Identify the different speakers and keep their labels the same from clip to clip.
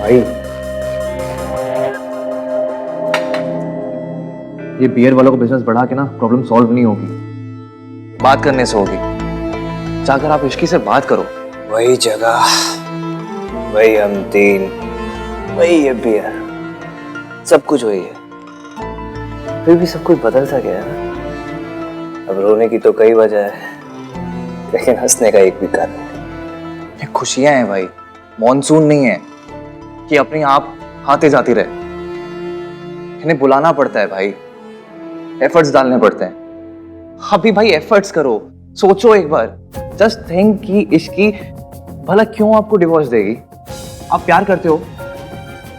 Speaker 1: भाई ये बियर वालों को बिजनेस बढ़ा के ना प्रॉब्लम सॉल्व नहीं होगी, बात करने से होगी। जाकर आप इश्की से बात करो।
Speaker 2: वही जगह, वही हम तीन, वही ये बियर, सब कुछ वही है। फिर भी सब कुछ बदल सा गया है। अब रोने की तो कई वजह है, लेकिन हंसने का एक भी कारण नहीं।
Speaker 1: ये खुशियां हैं भाई, मॉनसून नहीं है कि अपनी आप आते जाती रहे। इन्हें बुलाना पड़ता है भाई, एफर्ट्स डालने पड़ते हैं। अभी भाई एफर्ट्स करो, सोचो एक बार, जस्ट थिंक कि इसकी भला क्यों आपको डिवोर्स देगी। आप प्यार करते हो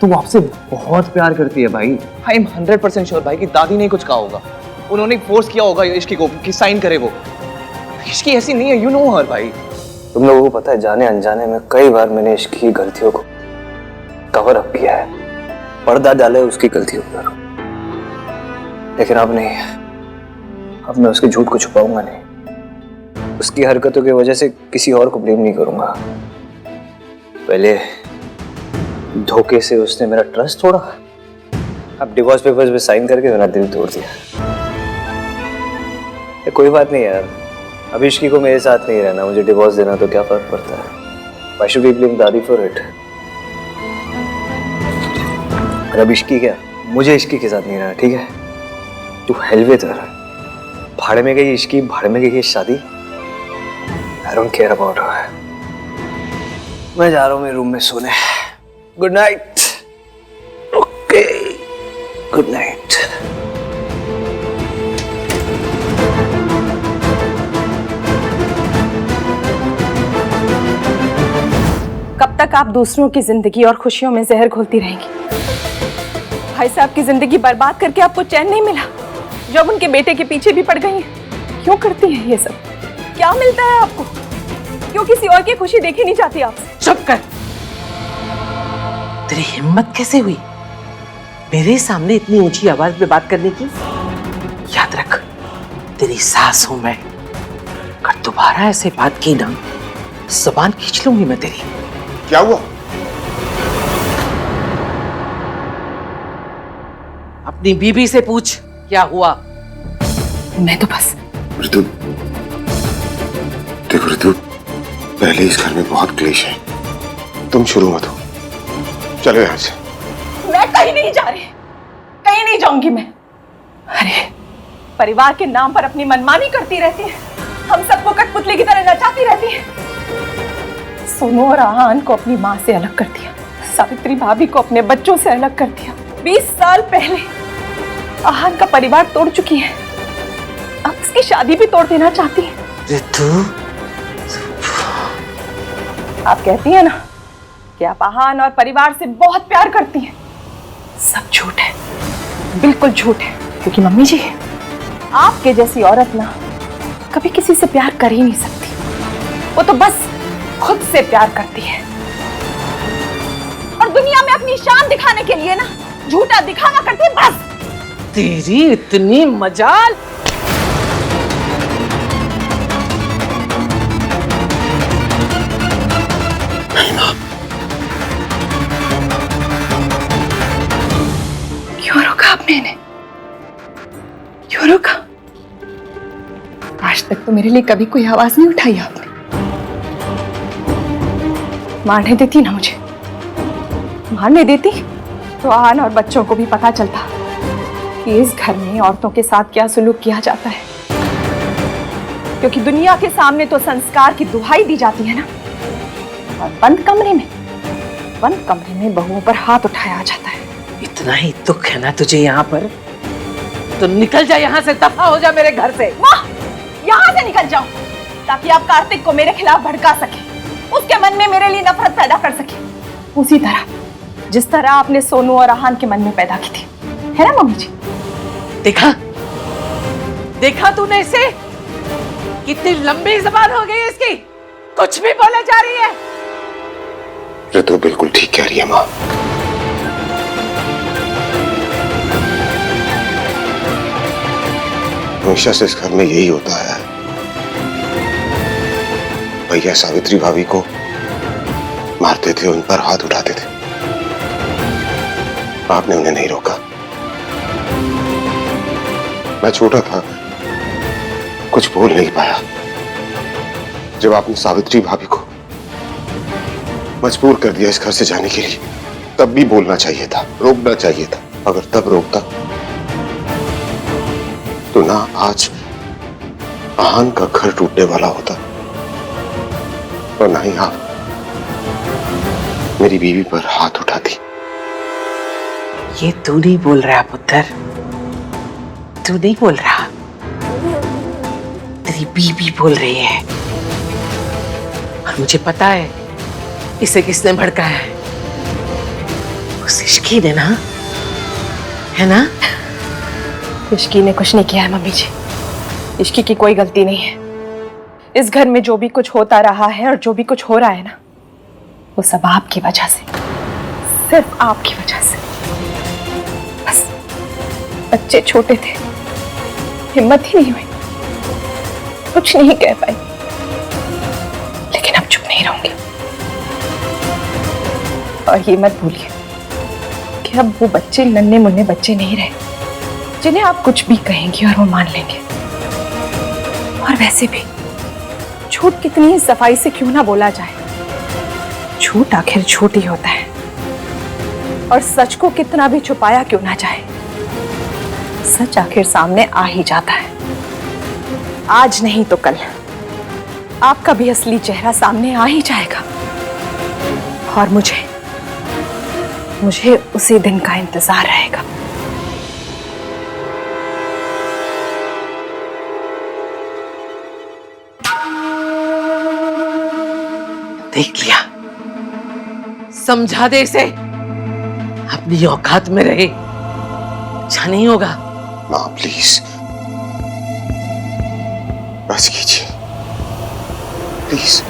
Speaker 1: तो वो आपसे बहुत प्यार करती है भाई। आई एम 100% श्योर भाई कि दादी ने कुछ कहा होगा, उन्होंने फोर्स किया होगा इश्की को कि साइन करे वो। इश्की ऐसी नहीं है, यू नो हर भाई।
Speaker 2: तुम लोगों को पता है, जाने अनजाने में कई बार मैंने इश्क की गलतियों को कवर अप किया है, पर्दा डाले उसकी गलतियों पर, लेकिन अब नहीं। अब मैं उसके झूठ को छुपाऊंगा नहीं, उसकी हरकतों की वजह से किसी और को ब्लेम नहीं करूंगा। पहले धोखे से उसने मेरा ट्रस्ट तोड़ा, अब डिवोर्स पेपर्स पे साइन करके मेरा दिल तोड़ दिया। कोई बात नहीं यार, अब इश्की को मेरे साथ नहीं रहना, मुझे डिवोर्स देना तो क्या फर्क पड़ता है। Why should we blame दादी for it? और अब इश्की क्या, मुझे इश्की के साथ नहीं रहना, ठीक है? तू हेलवे तर, भाड़ में गई इश्की, भाड़ में गई ये शादी। I don't care about her. मैं जा रहा हूँ मेरे रूम में सोने। Good night. Okay, good night.
Speaker 3: कब तक आप दूसरों की जिंदगी और खुशियों में जहर घोलती रहेंगी? भाई साहब की जिंदगी बर्बाद करके आपको चैन नहीं मिला, जब उनके बेटे के पीछे भी पड़ गई हैं। क्यों करती हैं ये सब? क्या मिलता है आपको? क्यों किसी और की खुशी देखी नहीं जाती आपसे?
Speaker 4: चुप कर। तेरी हिम्मत कैसे हुई मेरे सामने इतनी ऊंची आवाज में बात करने की? याद रख, तेरी सास हूं मैं। अगर दोबारा ऐसे बात की ना, जुबान खींच लूंगी मैं तेरी।
Speaker 5: क्या हुआ?
Speaker 4: अपनी बीबी से पूछ क्या हुआ।
Speaker 3: मैं तो बस
Speaker 5: ऋतु, देखो ऋतु, पहले इस घर में बहुत क्लेश है, तुम शुरू मत हो, चलो यहाँ से।
Speaker 3: मैं कहीं नहीं जा रही, कहीं नहीं जाऊंगी मैं। अरे परिवार के नाम पर अपनी मनमानी करती रहती है, हम सबको कठपुतली की तरह नचाती रहती है। सोनू और आहान को अपनी माँ से अलग कर दिया, सावित्री भाभी को अपने बच्चों से अलग कर दिया। 20 साल पहले आहान का परिवार तोड़ चुकी है, अब उसकी शादी भी तोड़ देना चाहती है।
Speaker 4: ऋतु,
Speaker 3: आप कहती हैं ना कि आप आहान और परिवार से बहुत प्यार करती हैं, सब झूठ है, बिल्कुल झूठ है। क्योंकि मम्मी जी, आपके जैसी औरत ना कभी किसी से प्यार कर ही नहीं सकती, वो तो बस खुद से प्यार करती है। और दुनिया में अपनी शान दिखाने के लिए ना झूठा दिखावा करती है बस।
Speaker 4: तेरी इतनी मजाल।
Speaker 3: क्यों रोका आपने इन्हें? क्यों रोका? आज तक तो मेरे लिए कभी कोई आवाज नहीं उठाई आपने। मारने देती ना मुझे, मारने देती तो आहान और बच्चों को भी पता चलता कि इस घर में औरतों के साथ क्या सुलूक किया जाता है। क्योंकि दुनिया के सामने तो संस्कार की दुहाई दी जाती है ना, और बंद कमरे में बहुओं पर हाथ उठाया जाता है।
Speaker 4: इतना ही दुख है ना तुझे यहाँ पर, तो निकल जा यहाँ से, दफा हो जा मेरे घर से।
Speaker 3: वाह, यहाँ से निकल जाओ ताकि आप कार्तिक को मेरे खिलाफ भड़का सके, उसके मन में मेरे लिए नफरत पैदा कर सके, उसी तरह जिस तरह आपने सोनू और आहान के मन में पैदा की थी, है ना मम्मी जी?
Speaker 4: देखा तूने इसे? कितनी लंबी जबान हो गई इसकी, कुछ भी बोले जा रही है।
Speaker 5: ऋतु बिल्कुल ठीक कह रही है माँ। हमेशा से इस घर में यही होता है, भैया सावित्री भाभी को मारते थे, उन पर हाथ उठाते थे, आपने उन्हें नहीं रोका। मैं छोटा था, कुछ बोल नहीं पाया। जब आपने सावित्री भाभी को मजबूर कर दिया इस घर से जाने के लिए, तब भी बोलना चाहिए था, रोकना चाहिए था। अगर तब रोकता तो ना आज आहान का घर टूटने वाला होता और ना ही आप मेरी बीवी पर हाथ उठाती।
Speaker 4: ये तू नहीं बोल रहा पुत्र, तू नहीं बोल रहा, तेरी बीवी बोल रही है। और मुझे पता है इसे किसने भड़काया है। उस इश्की ने ना, है ना?
Speaker 3: इश्की ने कुछ नहीं किया है मम्मी जी। इश्की की कोई गलती नहीं है। इस घर में जो भी कुछ होता रहा है और जो भी कुछ हो रहा है ना, वो सब आपकी वजह से, सिर्फ आपकी वजह से। बस बच्चे छोटे थे, हिम्मत ही नहीं हुई, कुछ नहीं कह पाई, लेकिन अब चुप नहीं रहूंगी। और ये मत भूलिए कि अब वो बच्चे नन्हे मुन्ने बच्चे नहीं रहे जिन्हें आप कुछ भी कहेंगी और वो मान लेंगे। और वैसे भी झूठ कितनी ही सफाई से क्यों ना बोला जाए, झूठ आखिर झूठ ही होता है। और सच को कितना भी छुपाया क्यों ना जाए, सच आखिर सामने आ ही जाता है। आज नहीं तो कल आपका भी असली चेहरा सामने आ ही जाएगा। और मुझे उसी दिन का इंतजार रहेगा।
Speaker 4: देख लिया, समझा दे इसे, अपनी औकात में रहे, अच्छा नहीं होगा।
Speaker 5: मां प्लीज बस कीजिए, प्लीज।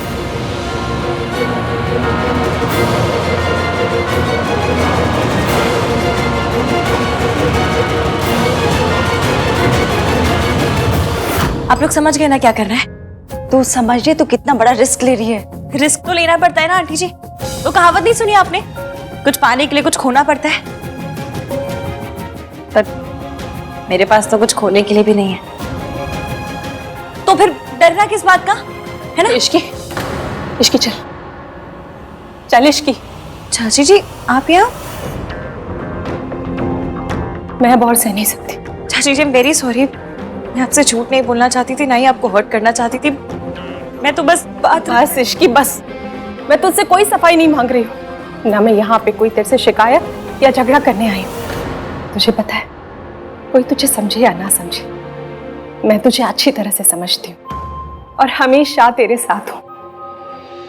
Speaker 6: आप लोग समझ गए ना क्या करना है? तू समझ रही है, तू कितना बड़ा रिस्क ले रही है। रिस्क तो लेना पड़ता है ना आंटी जी। तो कहावत नहीं सुनी आपने, कुछ पाने के लिए कुछ खोना पड़ता है। पर मेरे पास तो कुछ खोने के लिए भी नहीं है, तो फिर डरना किस बात का, है ना?
Speaker 3: इश्की, इश्की चल चल इश्की।
Speaker 6: चाची जी आप यहाँ?
Speaker 3: मैं अब और सह नहीं सकती।
Speaker 6: चाची जी वेरी सॉरी, मैं आपसे झूठ नहीं बोलना चाहती थी, ना ही आपको हर्ट करना चाहती थी। मैं तो बस
Speaker 3: बस इश्की बस। मैं तुझसे कोई सफाई नहीं मांग रही हूँ, ना मैं यहाँ पे कोई तेरे से शिकायत या झगड़ा करने आई हूँ। तुझे पता है, कोई तुझे समझे या ना समझे, मैं तुझे अच्छी तरह से समझती हूँ और हमेशा तेरे साथ हूँ।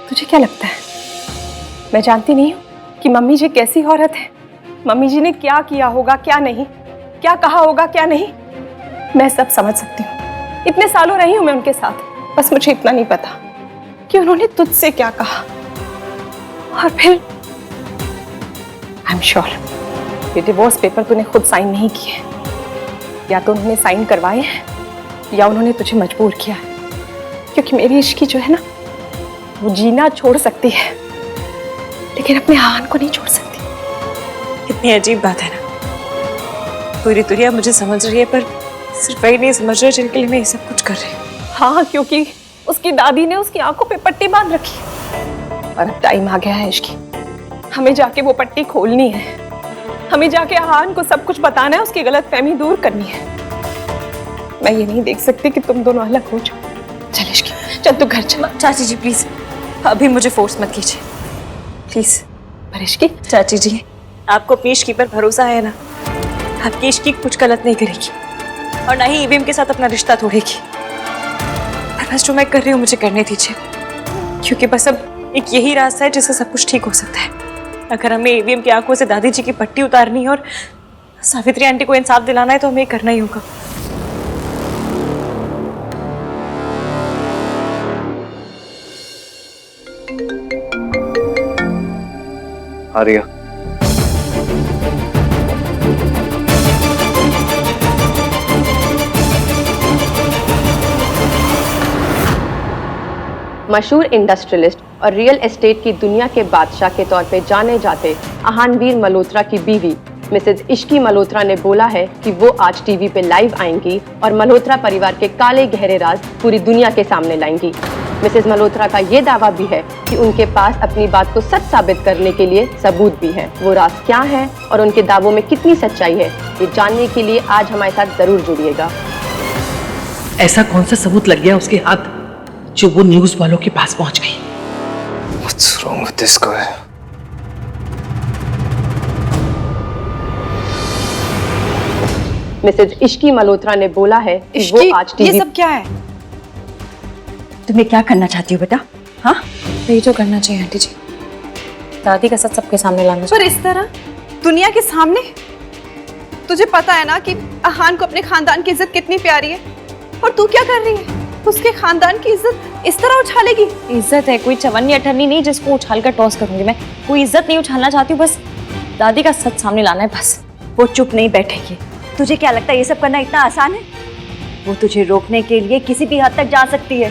Speaker 3: तुझे क्या लगता है मैं जानती नहीं हूँ कि मम्मी जी कैसी औरत है? मम्मी जी ने क्या किया होगा, क्या नहीं, क्या कहा होगा, क्या नहीं, मैं सब समझ सकती हूँ। इतने सालों रही हूँ मैं उनके साथ। बस मुझे इतना नहीं पता कि उन्होंने तुझसे क्या कहा। और फिर आई एम श्योर ये डिवोर्स पेपर तूने खुद साइन नहीं किए, या तो उन्होंने साइन करवाए हैं या उन्होंने तुझे मजबूर किया है। क्योंकि मेरी इश्की जो है ना, वो जीना छोड़ सकती है लेकिन अपने आहान को नहीं छोड़ सकती।
Speaker 6: कितनी अजीब बात है ना, पूरी दुनिया मुझे समझ रही है पर सिर्फ वही नहीं समझ रहे जिनके लिए मैं ये सब कुछ कर रही हूँ।
Speaker 3: हाँ, क्योंकि उसकी दादी ने उसकी आंखों पे पट्टी बांध रखी और अब टाइम आ गया है इश्की, हमें जाके वो पट्टी खोलनी है। हमें जाके आहान को सब कुछ बताना है, उसकी गलतफहमी दूर करनी है। मैं ये नहीं देख सकती कि तुम दोनों अलग हो जाओ। चल इश्की, चल तू घर चल।
Speaker 6: चाची जी प्लीज अभी मुझे फोर्स मत कीजिए प्लीज।
Speaker 3: पर इश्की,
Speaker 6: चाची जी आपको अपनी इश्की पर भरोसा है ना? आपकी इश्की कुछ गलत नहीं करेगी और ना ही ईवीएम के साथ अपना रिश्ता तोड़ेगी। पर बस जो मैं कर रही हूँ मुझे करने दीजिए, क्योंकि बस अब एक यही रास्ता है जिससे सब कुछ ठीक हो सकता है। अगर हमें ईवीएम की आंखों से दादी जी की पट्टी उतारनी है और सावित्री आंटी को इंसाफ दिलाना है तो हमें करना ही होगा।
Speaker 1: आर्या,
Speaker 7: मशहूर इंडस्ट्रियलिस्ट और रियल एस्टेट की दुनिया के बादशाह के तौर पे जाने जाते आहानवीर मल्होत्रा की बीवी मिसेज इश्की मल्होत्रा ने बोला है कि वो आज टीवी पे लाइव आएंगी और मल्होत्रा परिवार के काले गहरे राज पूरी दुनिया के सामने लाएंगी। मिसेज मल्होत्रा का ये दावा भी है कि उनके पास अपनी बात को सच साबित करने के लिए सबूत भी है। वो राज क्या है और उनके दावों में कितनी सच्चाई है, ये जानने के लिए आज हमारे साथ जरूर जुड़िएगा।
Speaker 4: ऐसा कौन सा सबूत लग गया उसके हाथ जो वो न्यूज वालों के पास पहुंच गई?
Speaker 2: What's wrong with this guy?
Speaker 7: Mrs Ishki Malhotra ने बोला है कि वो आज
Speaker 3: ये
Speaker 7: टीवी
Speaker 3: सब क्या है? तुम्हें क्या करना चाहती हो बेटा? हाँ,
Speaker 6: यही तो करना चाहिए आंटी जी, दादी का सच सबके सामने लाना
Speaker 3: पर इस तरह दुनिया के सामने? तुझे पता है ना कि अहान को अपने खानदान की इज्जत कितनी प्यारी है, और तू क्या कर रही है? उसके खानदान की इज्जत इस तरह उछालेगी?
Speaker 6: इज्जत है कोई चवन्नी अठन्नी नहीं जिसको उछाल कर टॉस करूंगी मैं। कोई इज्जत नहीं उछालना चाहती हूँ, बस दादी का सच सामने लाना है बस।
Speaker 3: वो चुप नहीं बैठेगी। तुझे क्या लगता है ये सब करना इतना आसान है? वो तुझे रोकने के लिए किसी भी हद तक जा सकती है।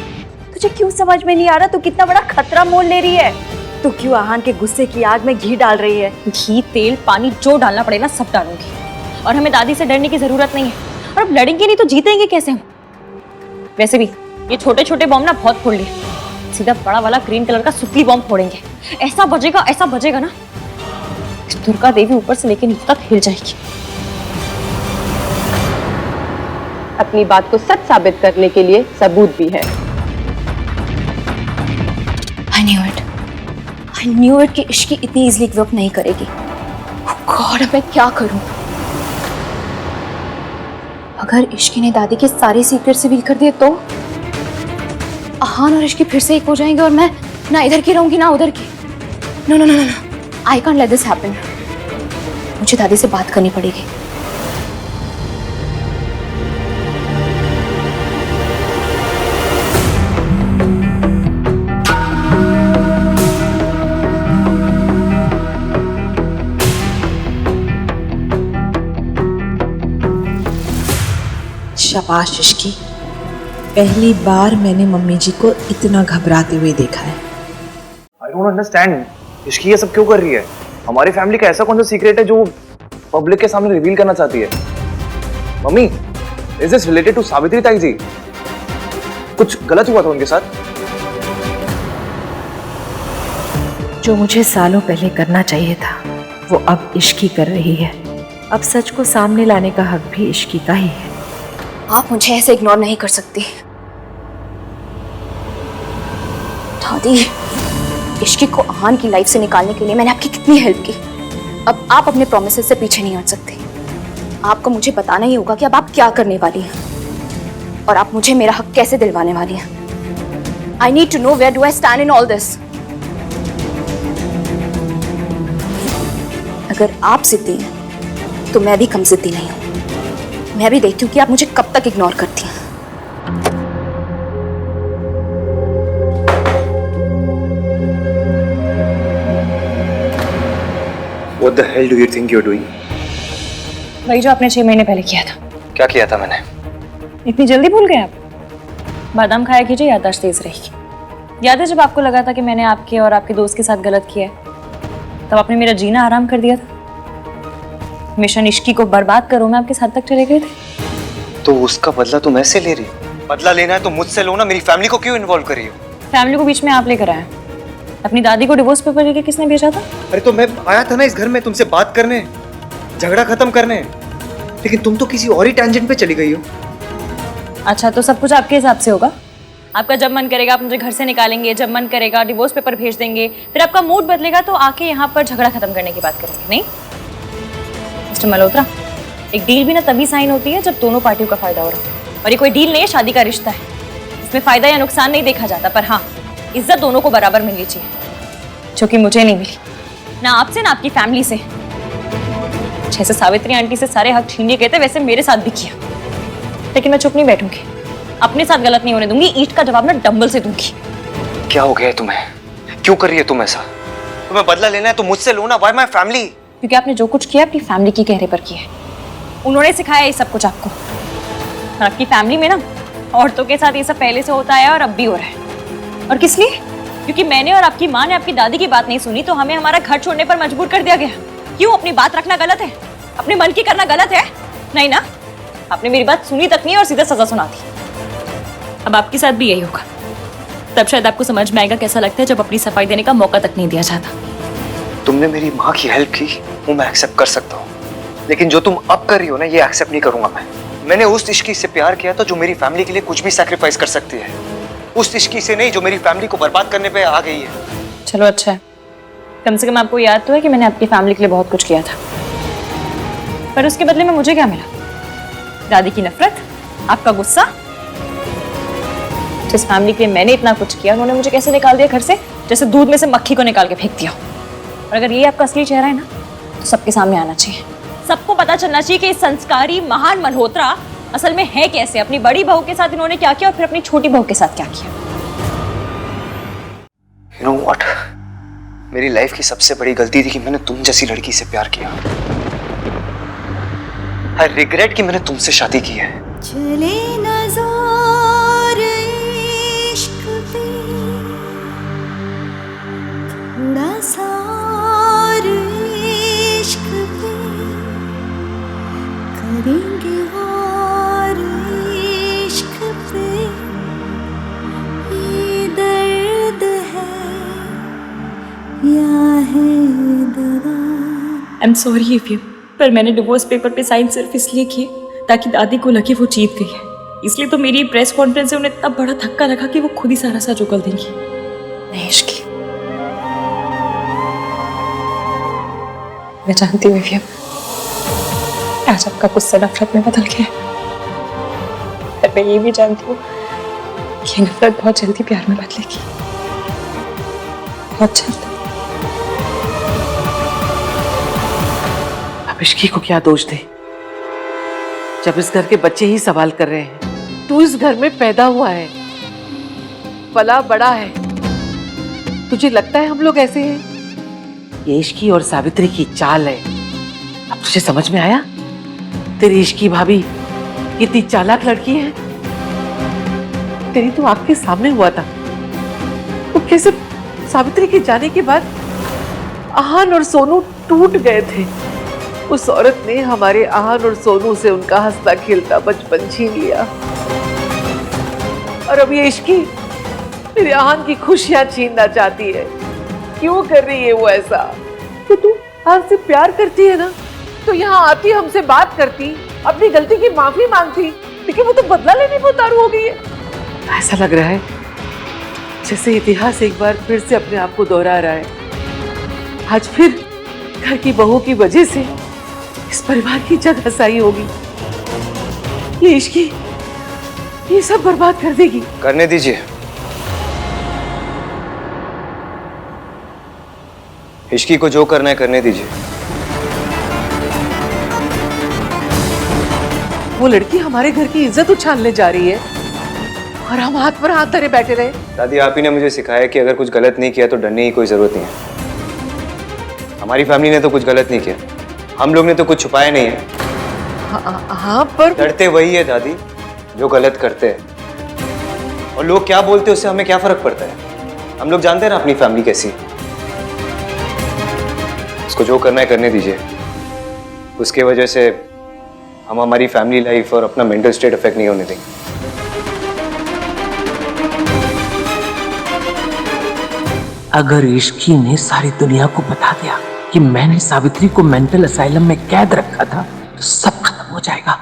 Speaker 3: तुझे क्यों समझ में नहीं आ रहा तू कितना बड़ा खतरा मोल ले रही है? तू क्यों अहान के गुस्से की आग में घी डाल रही है?
Speaker 6: घी तेल पानी जो डालना पड़ेगा सब डालूंगी, और हमें दादी से डरने की जरूरत नहीं है। और अब लड़ेंगे नहीं तो जीतेंगे कैसे हम? वैसे भी ये छोटे छोटे बॉम्ब ना बहुत फोड़ लिए, सीधा बड़ा वाला ग्रीन कलर का सुतली बॉम्ब फोड़ेंगे। ऐसा बजेगा ना, इस दुर्गा देवी ऊपर से लेकर नीचे तक हिल जाएगी।
Speaker 7: अपनी बात को सच साबित करने के लिए सबूत भी है।
Speaker 6: I knew it कि इश्की इतनी इजीली गिव अप नहीं करेगी। गॉड, मैं क्या करूं? अगर इश्की ने दादी के सारे सीक्रेट रिवील कर दिए तो अहान और इश्की फिर से एक हो जाएंगे और मैं ना इधर की रहूंगी ना उधर की। No, I can't let this happen. मुझे दादी से बात करनी पड़ेगी।
Speaker 8: शाबाश इश्की, पहली बार मैंने मम्मी जी को इतना घबराते हुए देखा है।
Speaker 1: आई डोंट अंडरस्टैंड, इश्की ये सब क्यों कर रही है? हमारी फैमिली का ऐसा कौन सा सीक्रेट है जो पब्लिक के सामने रिवील करना चाहती है? Mummy, is this related to Savitri Tai ji? कुछ गलत हुआ था उनके साथ?
Speaker 8: जो मुझे सालों पहले करना चाहिए था वो अब इश्की कर रही है। अब सच को सामने लाने का हक भी इश्की का ही है।
Speaker 6: आप मुझे ऐसे इग्नोर नहीं कर सकती दादी। इश्की को अहान की लाइफ से निकालने के लिए मैंने आपकी कितनी हेल्प की। अब आप अपने प्रोमिसेस से पीछे नहीं हट सकते। आपको मुझे बताना ही होगा कि अब आप क्या करने वाली हैं और आप मुझे मेरा हक कैसे दिलवाने वाली हैं। I need to know where do I stand in all this. अगर आप जिद्दी हैं तो मैं भी कम जिद्दी नहीं हूं। मैं भी देखती हूँ कि आप मुझे कब तक इग्नोर करती हैं।
Speaker 2: What the hell do you think you're doing?
Speaker 6: वही जो आपने 6 महीने पहले किया था।
Speaker 2: क्या किया था मैंने?
Speaker 6: इतनी जल्दी भूल गए आप? बादाम खाया कीजिए, याददाश्त तेज रहेगी। याद है जब आपको लगा था कि मैंने आपके और आपके दोस्त के साथ गलत किया है, तब आपने मेरा जीना आराम कर दिया था। मिशन इश्की को बर्बाद करो मैं आपके साथ तक चले गए थे।
Speaker 2: तो उसका बदला तुम ऐसे ले रही हो? बदला लेना है तो मुझसे लो ना, मेरी फैमिली को क्यों इन्वॉल्व कर रही हो?
Speaker 6: फैमिली को बीच में आप लेकर आए। अपनी दादी को डिवोर्स पेपर लेके किसने भेजा था?
Speaker 2: अरे तो मैं आया था ना इस घर में तुमसे बात करने, झगड़ा खत्म करने, लेकिन तुम तो किसी और ही टेंजेंट पे चली गई हो।
Speaker 6: अच्छा, तो सब कुछ आपके हिसाब से होगा? आपका जब मन करेगा आप मुझे घर से निकालेंगे, जब मन करेगा डिवोर्स पेपर भेज देंगे, फिर आपका मूड बदलेगा तो आके यहाँ पर झगड़ा खत्म करने की बात करेंगे, नहीं? मिस्टर मल्होत्रा, एक डील भी ना तभी साइन होती है जब दोनों पार्टियों का फायदा हो रहा हो, और ये कोई डील नहीं है, शादी का रिश्ता है। इसमें फायदा या नुकसान नहीं देखा जाता, पर हाँ, इज्जत दोनों को बराबर मिलनी चाहिए, जो कि मुझे नहीं मिली, ना आपसे ना आपकी फैमिली से। जैसे सावित्री आंटी से सारे हक छीन लिए गए थे, वैसे मेरे साथ भी किया। लेकिन मैं चुप नहीं बैठूंगी, अपने साथ गलत नहीं होने दूंगी। ईंट का जवाब ना डंबल से दूंगी।
Speaker 2: क्या हो गया है तुम्हें? क्यों कर रही है तुम ऐसा? तुम्हें बदला लेना है तो मुझसे लो ना। Why my family?
Speaker 6: क्योंकि आपने जो कुछ किया अपनी फैमिली के कहने पर किया है। उन्होंने सिखाया ये सब कुछ आपको, और आपकी फैमिली में ना औरतों के साथ ये सब पहले से होता है और अब भी हो रहा है। और किस लिए? क्योंकि मैंने और आपकी माँ ने आपकी दादी की बात नहीं सुनी, तो हमें हमारा घर छोड़ने पर मजबूर कर दिया गया। क्यों? अपनी बात रखना गलत है? अपने मन की करना गलत है? नहीं ना, आपने मेरी बात सुनी तक नहीं और सीधा सजा सुना दी। अब आपके साथ भी यही होगा। तब शायद आपको समझ में आएगा कैसा लगता है जब अपनी सफाई देने का मौका तक नहीं दिया जाता।
Speaker 2: तुमने मेरी माँ की हेल्प की, वो मैं एक्सेप्ट कर सकता हूँ, लेकिन जो तुम अब कर रही हो ना, ये एक्सेप्ट नहीं करूंगा मैं। मैंने उस इश्की से प्यार किया था जो मेरी फैमिली के लिए कुछ भी सैक्रिफाइस कर सकती है, उस इश्की से नहीं जो मेरी फैमिली को बर्बाद करने पे आ गई है।
Speaker 6: चलो अच्छा है, कम से कम आपको याद तो है कि मैंने आपकी फैमिली के लिए बहुत कुछ किया था। पर उसके बदले में मुझे क्या मिला? दादी की नफरत, आपका गुस्सा। जिस फैमिली के लिए मैंने इतना कुछ किया, उन्होंने मुझे कैसे निकाल दिया घर से, जैसे दूध में से मक्खी को निकाल के फेंक दिया। और अगर ये आपका असली चेहरा है ना, तो सबके सामने आना चाहिए। सबको पता चलना चाहिए कि इस संस्कारी महान मल्होत्रा असल में है कैसे। अपनी बड़ी बहू के साथ इन्होंने क्या किया और फिर अपनी छोटी बहू के साथ क्या किया।
Speaker 2: You know what? मेरी लाइफ की सबसे बड़ी गलती थी कि मैंने तुम जैसी लड़की से प्यार किया। I regret कि मैंने तुमसे शादी की है।
Speaker 9: चले नज़ार इश्क पे, थोड़ा सा और इश्क पे, करेंगे और इश्क पे, ये दर्द है या है दवा।
Speaker 6: आई एम सॉरी इफ पर मैंने डिवोर्स पेपर पे साइन सिर्फ इसलिए किए ताकि दादी को लगे वो जीत गई है। इसलिए तो मेरी प्रेस कॉन्फ्रेंस से उन्हें इतना बड़ा धक्का लगा कि वो खुद ही सारा सा उगल देंगी। नहीं इश्की, मैं जानती हूँ विवियन, आज आपका गुस्सा नफरत में बदल गया है। पर मैं ये भी जानती हूँ कि नफरत बहुत जल्दी प्यार में बदलेगी, बहुत जल्द।
Speaker 4: अब इश्की को क्या दोष दे जब इस घर के बच्चे ही सवाल कर रहे हैं। तू इस घर में पैदा हुआ है, पला बड़ा है, तुझे लगता है हम लोग ऐसे हैं? ये इश्की और सावित्री की चाल है। अब तुझे समझ में आया? तेरी इश्की भाभी कितनी चालाक लड़की है। तेरी तो आपके सामने हुआ था, तो कैसे सावित्री के जाने के बाद आहान और सोनू टूट गए थे। उस औरत ने हमारे आहान और सोनू से उनका हंसता खेलता बचपन छीन लिया, और अब ये इश्की मेरे आहान की खुशियां छीनना चाहती है। क्यों कर रही है वो ऐसा? तो तू आहान से प्यार करती है ना, तो यहाँ आती, हमसे बात करती, अपनी गलती की माफी मांगती, लेकिन वो तो बदला लेने में उतारू हो गई है। ऐसा लग रहा है जैसे इतिहास एक बार फिर से अपने आप को दोहरा रहा है। आज फिर घर की बहू की वजह से इस परिवार की जग हसाई होगी। ये इश्की ये सब बर्बाद कर देगी।
Speaker 2: करने दीजिए, इश्की को जो करना है करने दीजिए।
Speaker 4: वो लड़की हमारे घर की इज्जत उछालने जा रही है और हम हाथ पर हाथ धरे बैठे रहे।
Speaker 2: दादी, आप ही ने मुझे सिखाया कि अगर कुछ गलत नहीं किया तो डरने की कोई जरूरत नहीं है। हमारी फैमिली ने तो कुछ गलत नहीं किया, हम लोग ने तो कुछ छुपाया नहीं है।
Speaker 4: हाँ पर
Speaker 2: डरते वही है दादी जो गलत करते हैं, और लोग क्या बोलते हैं उससे हमें क्या फर्क पड़ता है। हम लोग जानते हैं ना अपनी फैमिली कैसी। उसको जो करना है करने दीजिए। उसके वजह से हम हमारी फैमिली लाइफ और अपना मेंटल स्टेट इफेक्ट नहीं होने देंगे।
Speaker 4: अगर इश्की ने सारी दुनिया को बता दिया कि मैंने सावित्री को मेंटल असाइलम में कैद रखा था, तो सब खत्म हो जाएगा।